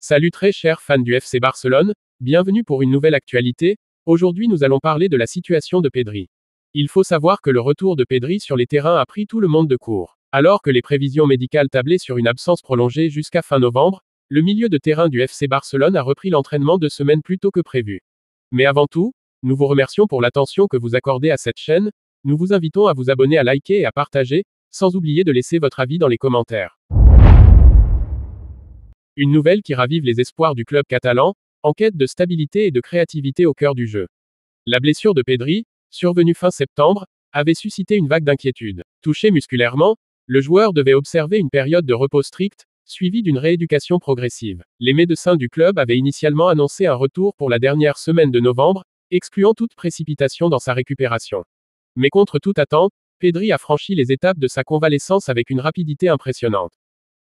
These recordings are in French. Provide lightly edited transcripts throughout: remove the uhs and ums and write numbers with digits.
Salut très chers fans du FC Barcelone, bienvenue pour une nouvelle actualité. Aujourd'hui nous allons parler de la situation de Pedri. Il faut savoir que le retour de Pedri sur les terrains a pris tout le monde de court. Alors que les prévisions médicales tablaient sur une absence prolongée jusqu'à fin novembre, le milieu de terrain du FC Barcelone a repris l'entraînement 2 semaines plus tôt que prévu. Mais avant tout, nous vous remercions pour l'attention que vous accordez à cette chaîne, nous vous invitons à vous abonner, à liker et à partager, sans oublier de laisser votre avis dans les commentaires. Une nouvelle qui ravive les espoirs du club catalan, en quête de stabilité et de créativité au cœur du jeu. La blessure de Pedri, survenue fin septembre, avait suscité une vague d'inquiétude. Touché musculairement, le joueur devait observer une période de repos strict, suivie d'une rééducation progressive. Les médecins du club avaient initialement annoncé un retour pour la dernière semaine de novembre, excluant toute précipitation dans sa récupération. Mais contre toute attente, Pedri a franchi les étapes de sa convalescence avec une rapidité impressionnante.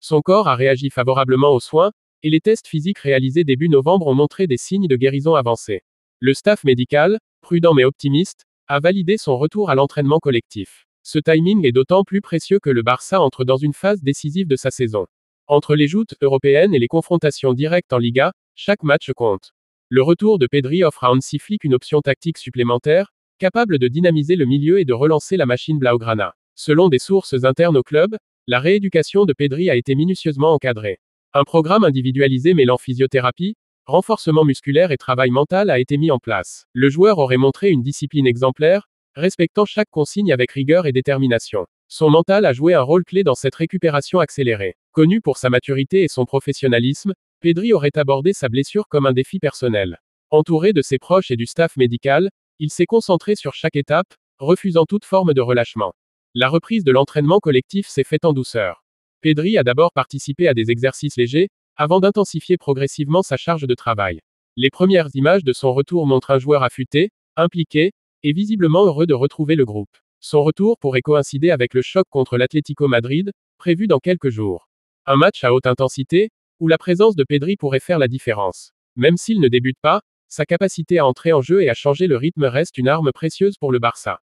Son corps a réagi favorablement aux soins, et les tests physiques réalisés début novembre ont montré des signes de guérison avancés. Le staff médical, prudent mais optimiste, a validé son retour à l'entraînement collectif. Ce timing est d'autant plus précieux que le Barça entre dans une phase décisive de sa saison. Entre les joutes européennes et les confrontations directes en Liga, chaque match compte. Le retour de Pedri offre à Hansi Flick une option tactique supplémentaire, capable de dynamiser le milieu et de relancer la machine blaugrana. Selon des sources internes au club, la rééducation de Pedri a été minutieusement encadrée. Un programme individualisé mêlant physiothérapie, renforcement musculaire et travail mental a été mis en place. Le joueur aurait montré une discipline exemplaire, respectant chaque consigne avec rigueur et détermination. Son mental a joué un rôle clé dans cette récupération accélérée. Connu pour sa maturité et son professionnalisme, Pedri aurait abordé sa blessure comme un défi personnel. Entouré de ses proches et du staff médical, il s'est concentré sur chaque étape, refusant toute forme de relâchement. La reprise de l'entraînement collectif s'est faite en douceur. Pedri a d'abord participé à des exercices légers, avant d'intensifier progressivement sa charge de travail. Les premières images de son retour montrent un joueur affûté, impliqué, et visiblement heureux de retrouver le groupe. Son retour pourrait coïncider avec le choc contre l'Atlético Madrid, prévu dans quelques jours. Un match à haute intensité, où la présence de Pedri pourrait faire la différence. Même s'il ne débute pas, sa capacité à entrer en jeu et à changer le rythme reste une arme précieuse pour le Barça.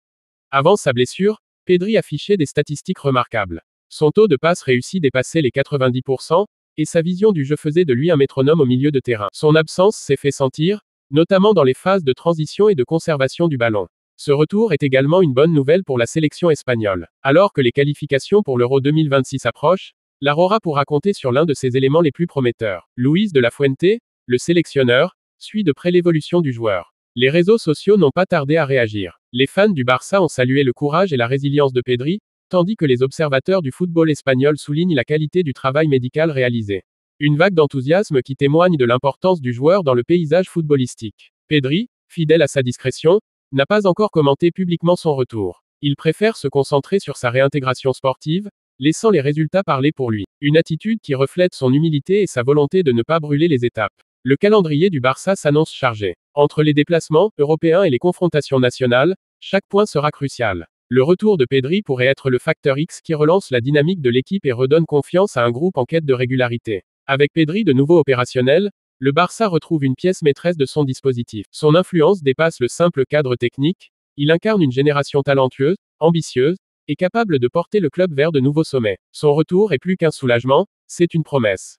Avant sa blessure, Pedri affichait des statistiques remarquables. Son taux de passe réussi dépassait les 90%, et sa vision du jeu faisait de lui un métronome au milieu de terrain. Son absence s'est fait sentir, notamment dans les phases de transition et de conservation du ballon. Ce retour est également une bonne nouvelle pour la sélection espagnole. Alors que les qualifications pour l'Euro 2026 approchent, la Roja pourra compter sur l'un de ses éléments les plus prometteurs. Luis de la Fuente, le sélectionneur, suit de près l'évolution du joueur. Les réseaux sociaux n'ont pas tardé à réagir. Les fans du Barça ont salué le courage et la résilience de Pedri, tandis que les observateurs du football espagnol soulignent la qualité du travail médical réalisé. Une vague d'enthousiasme qui témoigne de l'importance du joueur dans le paysage footballistique. Pedri, fidèle à sa discrétion, n'a pas encore commenté publiquement son retour. Il préfère se concentrer sur sa réintégration sportive, laissant les résultats parler pour lui. Une attitude qui reflète son humilité et sa volonté de ne pas brûler les étapes. Le calendrier du Barça s'annonce chargé. Entre les déplacements européens et les confrontations nationales, chaque point sera crucial. Le retour de Pedri pourrait être le facteur X qui relance la dynamique de l'équipe et redonne confiance à un groupe en quête de régularité. Avec Pedri de nouveau opérationnel, le Barça retrouve une pièce maîtresse de son dispositif. Son influence dépasse le simple cadre technique, il incarne une génération talentueuse, ambitieuse, et capable de porter le club vers de nouveaux sommets. Son retour est plus qu'un soulagement, c'est une promesse.